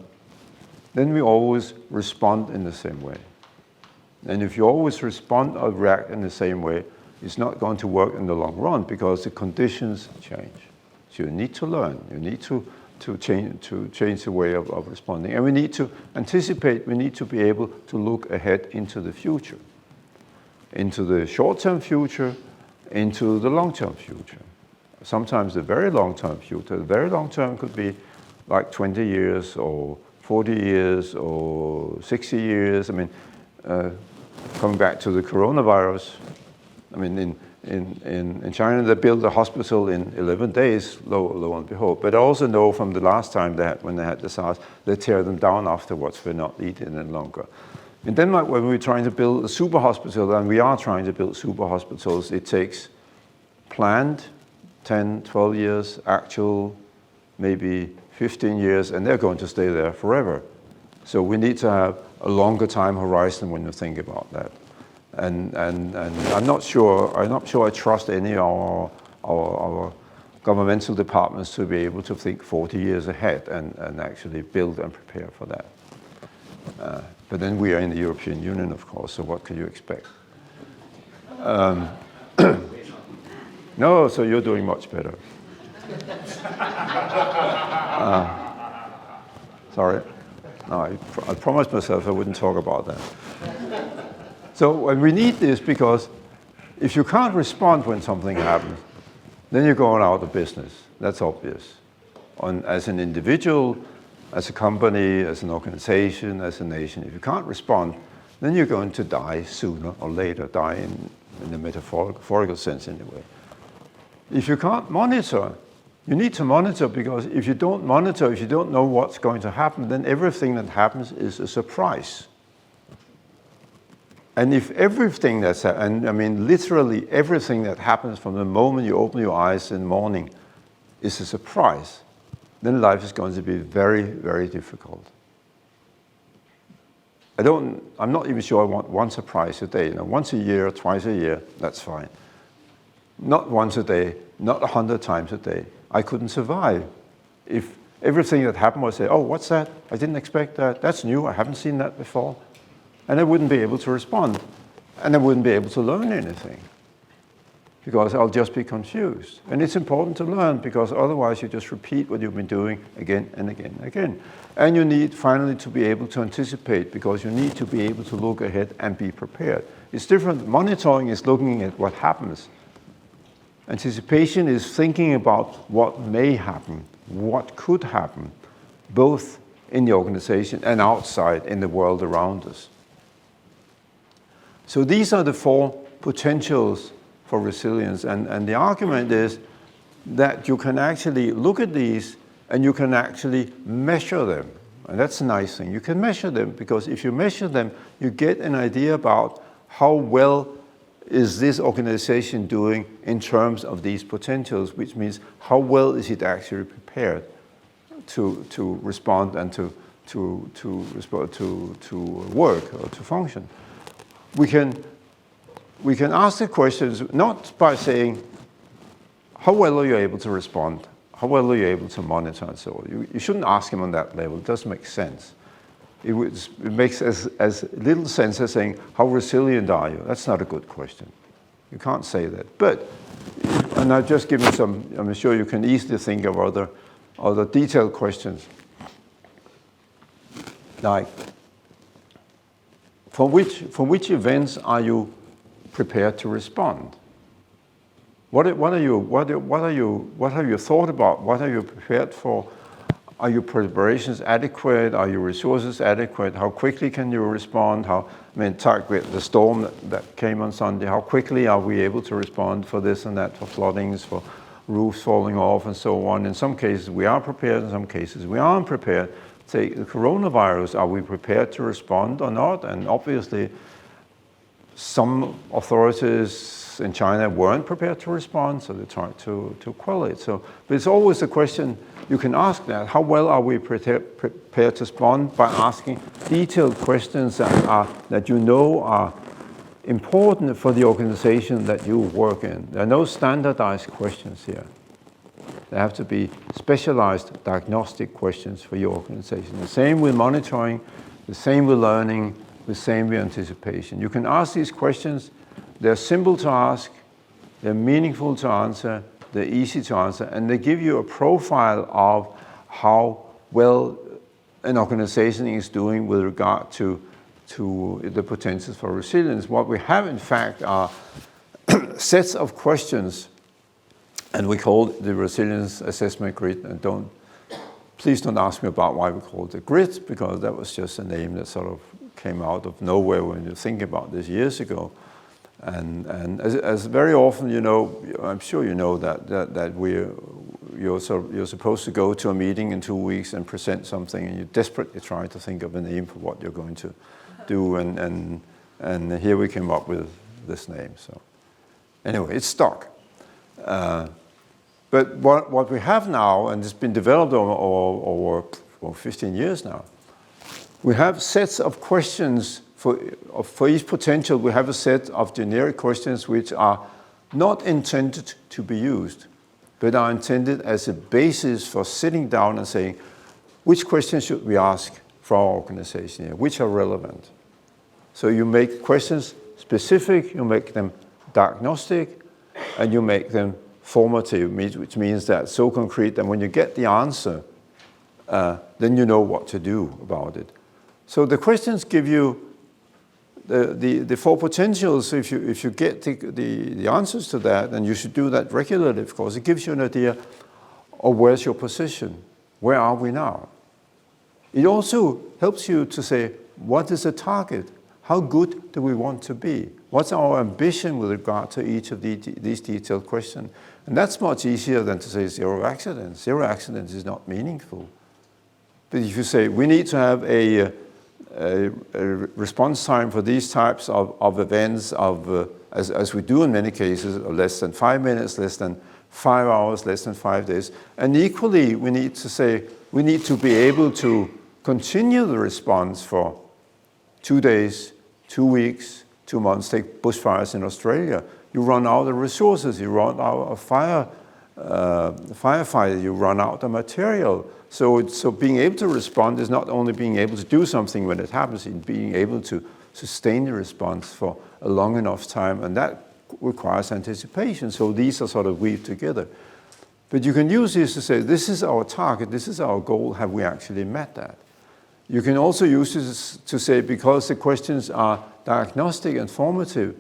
then we always respond in the same way. And if you always respond or react in the same way, it's not going to work in the long run because the conditions change. So you need to learn. You need to change the way of responding. And we need to anticipate. We need to be able to look ahead into the future, into the short-term future, into the long-term future. Sometimes the very long-term future. The very long-term could be like 20 years or 40 years or 60 years. I mean, coming back to the coronavirus, I mean, in China, they built a hospital in 11 days, lo and behold. But I also know from the last time when they had the SARS, they tear them down afterwards. We're not needed any longer. In Denmark, when we're trying to build a super hospital, and we are trying to build super hospitals, it takes planned 10, 12 years, actual maybe 15 years, and they're going to stay there forever. So we need to have a longer time horizon when you think about that. And I'm not sure I trust any of our governmental departments to be able to think 40 years ahead and actually build and prepare for that. But then we are in the European Union, of course, so what could you expect? No, so you're doing much better. Sorry. No, I promised myself I wouldn't talk about that. So we need this because if you can't respond when something happens, then you're going out of business. That's obvious. As an individual, as a company, as an organization, as a nation, if you can't respond, then you're going to die sooner or later, die in the metaphorical sense anyway. If you can't monitor, you need to monitor, because if you don't monitor, if you don't know what's going to happen, then everything that happens is a surprise. And if everything that's, and I mean literally everything that happens from the moment you open your eyes in the morning is a surprise, then life is going to be very, very difficult. I'm not even sure I want one surprise a day. You know, once a year, twice a year, that's fine. Not once a day, not 100 times a day. I couldn't survive if everything that happened was say, oh, what's that? I didn't expect that. That's new. I haven't seen that before. And I wouldn't be able to respond. And I wouldn't be able to learn anything, because I'll just be confused. And it's important to learn, because otherwise you just repeat what you've been doing again and again and again. And you need finally to be able to anticipate, because you need to be able to look ahead and be prepared. It's different. Monitoring is looking at what happens. Anticipation is thinking about what may happen, what could happen, both in the organization and outside in the world around us. So these are the four potentials for resilience. And the argument is that you can actually look at these and you can actually measure them. And that's a nice thing. You can measure them, because if you measure them, you get an idea about how well is this organization doing in terms of these potentials, which means how well is it actually prepared to respond and to work or to function. We can ask the questions not by saying, how well are you able to respond? How well are you able to monitor and so on? You shouldn't ask him on that level. It doesn't make sense. It makes as little sense as saying, how resilient are you? That's not a good question. You can't say that. But, and I've just given some, I'm sure you can easily think of other detailed questions. Like, for which events are you prepared to respond? What have you thought about? What are you prepared for? Are your preparations adequate? Are your resources adequate? How quickly can you respond? The storm that came on Sunday, how quickly are we able to respond for this and that, for floodings, for roofs falling off and so on? In some cases we are prepared, in some cases we aren't prepared. Say the coronavirus, are we prepared to respond or not? And obviously some authorities in China weren't prepared to respond, so they tried to quell it. So, but it's always a question you can ask that. How well are we prepared to respond? By asking detailed questions that you know are important for the organization that you work in. There are no standardized questions here. There have to be specialized diagnostic questions for your organization. The same with monitoring, the same with learning, the same with anticipation. You can ask these questions. They're simple to ask, they're meaningful to answer, they're easy to answer, and they give you a profile of how well an organization is doing with regard to the potentials for resilience. What we have, in fact, are sets of questions, and we call it the Resilience Assessment Grid. And please don't ask me about why we call it a grid, because that was just a name that sort of came out of nowhere when you think about this years ago. And as very often, you know, I'm sure you know that you're supposed to go to a meeting in 2 weeks and present something, and you desperately try to think of a name for what you're going to do, and here we came up with this name. So anyway, it's stuck. But what we have now, and it's been developed over 15 years now, we have sets of questions for each potential. We have a set of generic questions which are not intended to be used, but are intended as a basis for sitting down and saying, which questions should we ask for our organization here, which are relevant. So you make questions specific, you make them diagnostic, and you make them formative, which means that so concrete that when you get the answer, then you know what to do about it. So the questions give you the 4 potentials. If you get the answers to that, and you should do that regularly, of course, it gives you an idea of where's your position, where are we now. It also helps you to say, what is the target? How good do we want to be? What's our ambition with regard to each of these detailed questions? And that's much easier than to say 0 accidents. 0 accidents is not meaningful. But if you say, we need to have a response time for these types of events as we do in many cases, less than 5 minutes, less than 5 hours, less than 5 days. And equally, we need to say, we need to be able to continue the response for 2 days, 2 weeks, 2 months. Take bushfires in Australia. You run out of resources, you run out of firefighter, you run out of material. So being able to respond is not only being able to do something when it happens, it's being able to sustain the response for a long enough time, and that requires anticipation. So these are sort of weaved together. But you can use this to say, this is our target, this is our goal, have we actually met that? You can also use this to say, because the questions are diagnostic and formative,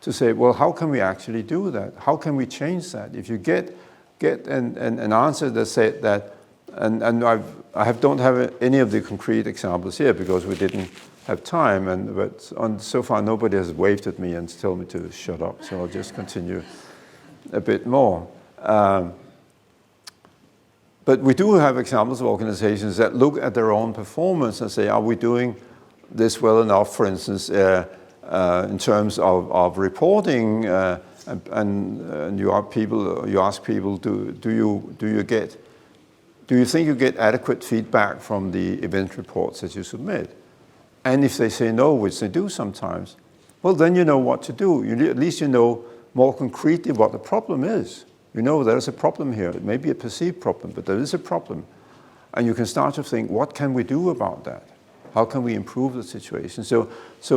to say, well, how can we actually do that? How can we change that? If you get an answer that said that, and I don't have any of the concrete examples here because we didn't have time, but so far nobody has waved at me and told me to shut up, so I'll just continue a bit more. But we do have examples of organizations that look at their own performance and say, are we doing this well enough, for instance, in terms of reporting, and you ask people, do you think you get adequate feedback from the event reports that you submit? And if they say no, which they do sometimes, well, then you know what to do. At least you know more concretely what the problem is. You know there's a problem here. It may be a perceived problem, but there is a problem. And you can start to think, what can we do about that? How can we improve the situation? So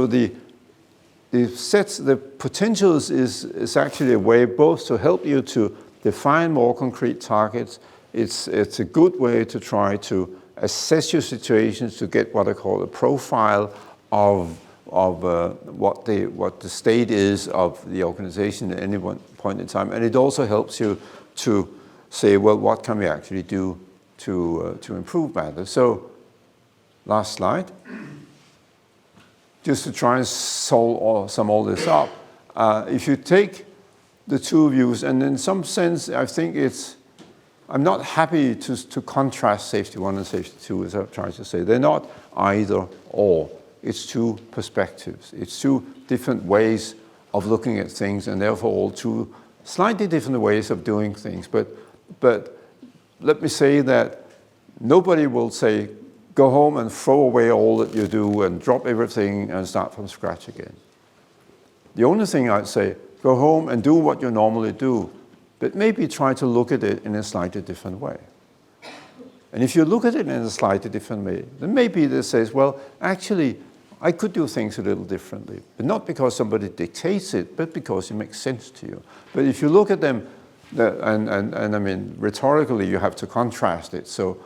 the potentials is actually a way both to help you to define more concrete targets. It's a good way to try to assess your situations, to get what I call a profile of what the state is of the organization at any one point in time. And it also helps you to say, well, what can we actually do to improve matters? So, last slide. Just to try and sum all this up, if you take the two views, and in some sense, I think I'm not happy to contrast safety 1 and safety 2, as I'm trying to say. They're not either or. It's two perspectives. It's two different ways of looking at things, and therefore all two slightly different ways of doing things. But let me say that nobody will say, go home and throw away all that you do and drop everything and start from scratch again. The only thing I'd say, go home and do what you normally do, but maybe try to look at it in a slightly different way. And if you look at it in a slightly different way, then maybe this says, well, actually, I could do things a little differently, but not because somebody dictates it, but because it makes sense to you. But if you look at them, and I mean, rhetorically, you have to contrast it. So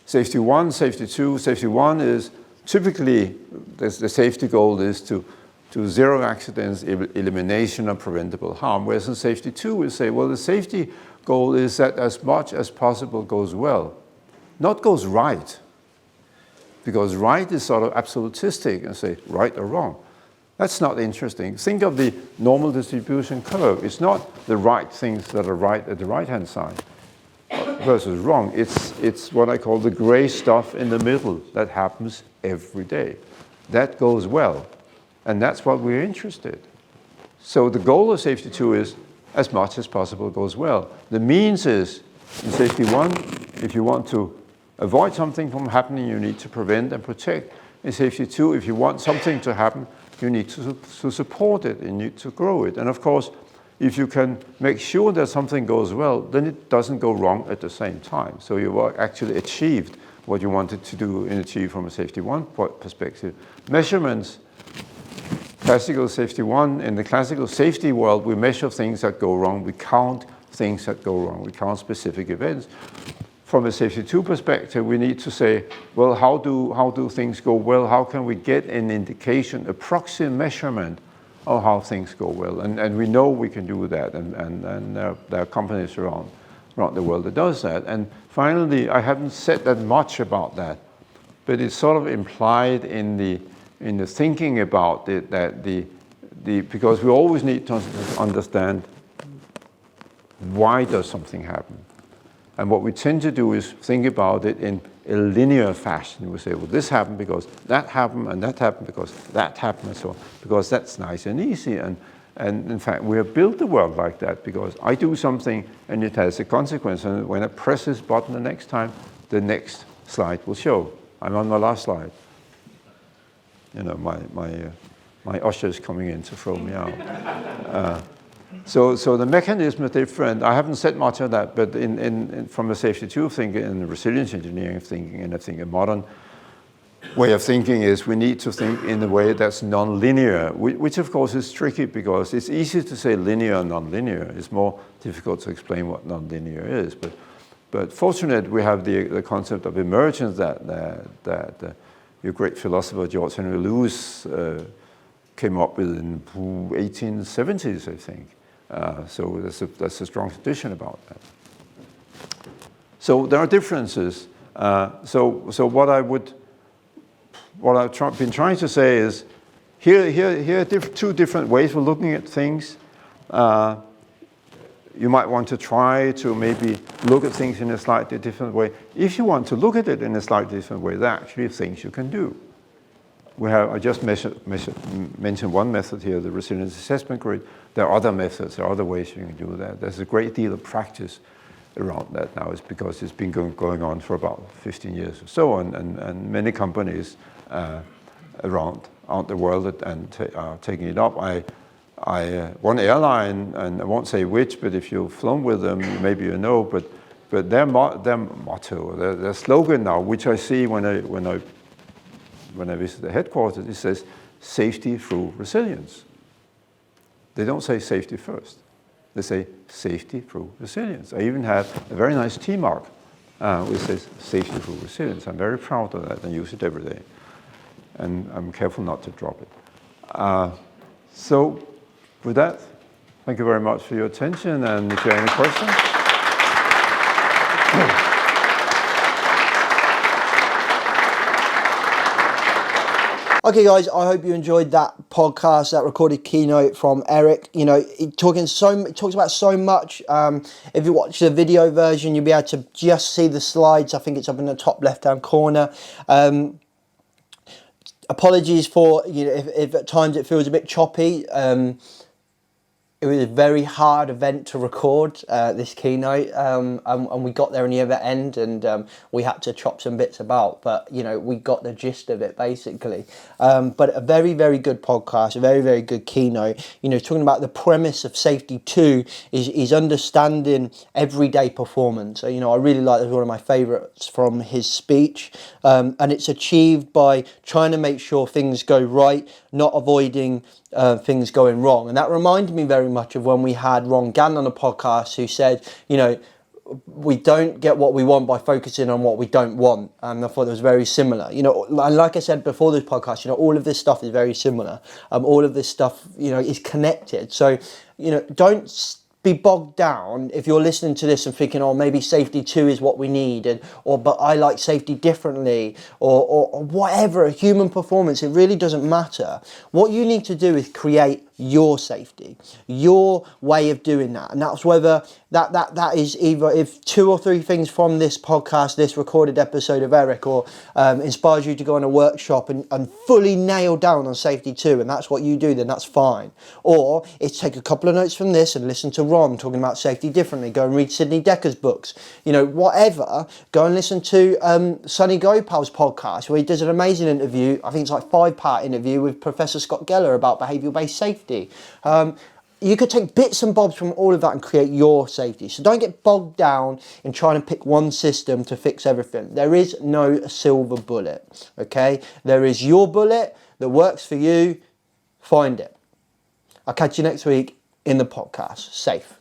safety 1, safety 2, safety 1 is typically, the safety goal is to 0 accidents, elimination of preventable harm, whereas in safety 2, we say, well, the safety goal is that as much as possible goes well, not goes right. because right is sort of absolutistic and say right or wrong. That's not interesting. Think of the normal distribution curve. It's not the right things that are right at the right-hand side versus wrong. It's what I call the gray stuff in the middle that happens every day. That goes well, and that's what we're interested in. So the goal of safety 2 is as much as possible goes well. The means is, in safety 1, if you want to avoid something from happening, you need to prevent and protect. In safety 2, if you want something to happen, you need to support it, you need to grow it. And of course, if you can make sure that something goes well, then it doesn't go wrong at the same time. So you've actually achieved what you wanted to do and achieve from a safety 1 perspective. Measurements, classical safety 1, in the classical safety world, we measure things that go wrong, we count things that go wrong, we count specific events. From a safety 2 perspective, we need to say, well, how do things go well? How can we get an indication, a proxy measurement of how things go well? And we know we can do that, and there are companies around the world that does that. And finally, I haven't said that much about that, but it's sort of implied in the thinking about it that because we always need to understand why does something happen. And what we tend to do is think about it in a linear fashion. We say, well, this happened because that happened, and that happened because that happened, and so on, because that's nice and easy. And in fact, we have built the world like that, because I do something and it has a consequence. And when I press this button the next time, the next slide will show. I'm on my last slide. You know, my usher is coming in to throw me out. So the mechanism is different. I haven't said much of that, but from a safety 2 thinking and the resilience engineering thinking, and I think a modern way of thinking is we need to think in a way that's non-linear, which of course is tricky because it's easy to say linear and non-linear. It's more difficult to explain what non-linear is. But fortunately, we have the concept of emergence that your great philosopher George Henry Lewis came up with in the 1870s, I think. So there's a strong tradition about that. So there are differences. So what I've been trying to say is, here are two different ways of looking at things. You might want to try to maybe look at things in a slightly different way. If you want to look at it in a slightly different way, there are actually things you can do. I just mentioned one method here, the resilience assessment grid. There are other methods, there are other ways you can do that. There's a great deal of practice around that now. It's because it's been going on for about 15 years or so, and many companies around the world are taking it up. One airline, and I won't say which, but if you've flown with them, maybe you know, but their motto, their slogan now, which I see when I visit the headquarters, it says safety through resilience. They don't say safety first. They say safety through resilience. I even have a very nice T mark which says safety through resilience. I'm very proud of that and use it every day. And I'm careful not to drop it. So with that, thank you very much for your attention, and if you have any questions. Okay, guys, I hope you enjoyed that podcast, that recorded keynote from Eric. You know, it talks about so much. If you watch the video version, you'll be able to just see the slides. I think it's up in the top left-hand corner. Apologies for, if at times it feels a bit choppy. It was a very hard event to record, this keynote, and we got there in the other end, and we had to chop some bits about, but we got the gist of it basically. But a very, very good podcast, a very, very good keynote. Talking about the premise of safety 2 is understanding everyday performance. So, I really like, it's one of my favourites from his speech, and it's achieved by trying to make sure things go right, not avoiding things going wrong. And that reminded me very much of when we had Ron Gann on the podcast, who said, we don't get what we want by focusing on what we don't want. And I thought it was very similar. And like I said before this podcast, all of this stuff is very similar. All of this stuff, is connected. So, don't be bogged down if you're listening to this and thinking, oh, maybe safety 2 is what we need, but I like safety differently, or whatever, human performance. It really doesn't matter. What you need to do is create your safety, your way of doing that. And that's whether that is either if 2 or 3 things from this podcast, this recorded episode of Eric, or inspires you to go on a workshop and fully nail down on safety 2, and that's what you do, then that's fine. Or it's take a couple of notes from this and listen to Ron talking about safety differently. Go and read Sidney Decker's books. You know, whatever. Go and listen to Sonny Gopal's podcast, where he does an amazing interview. I think it's like 5-part interview with Professor Scott Geller about behavioural-based safety. You could take bits and bobs from all of that and create your safety. So don't get bogged down in trying to pick one system to fix everything. There is no silver bullet, okay? There is your bullet that works for you. Find it. I'll catch you next week in the podcast. Safe.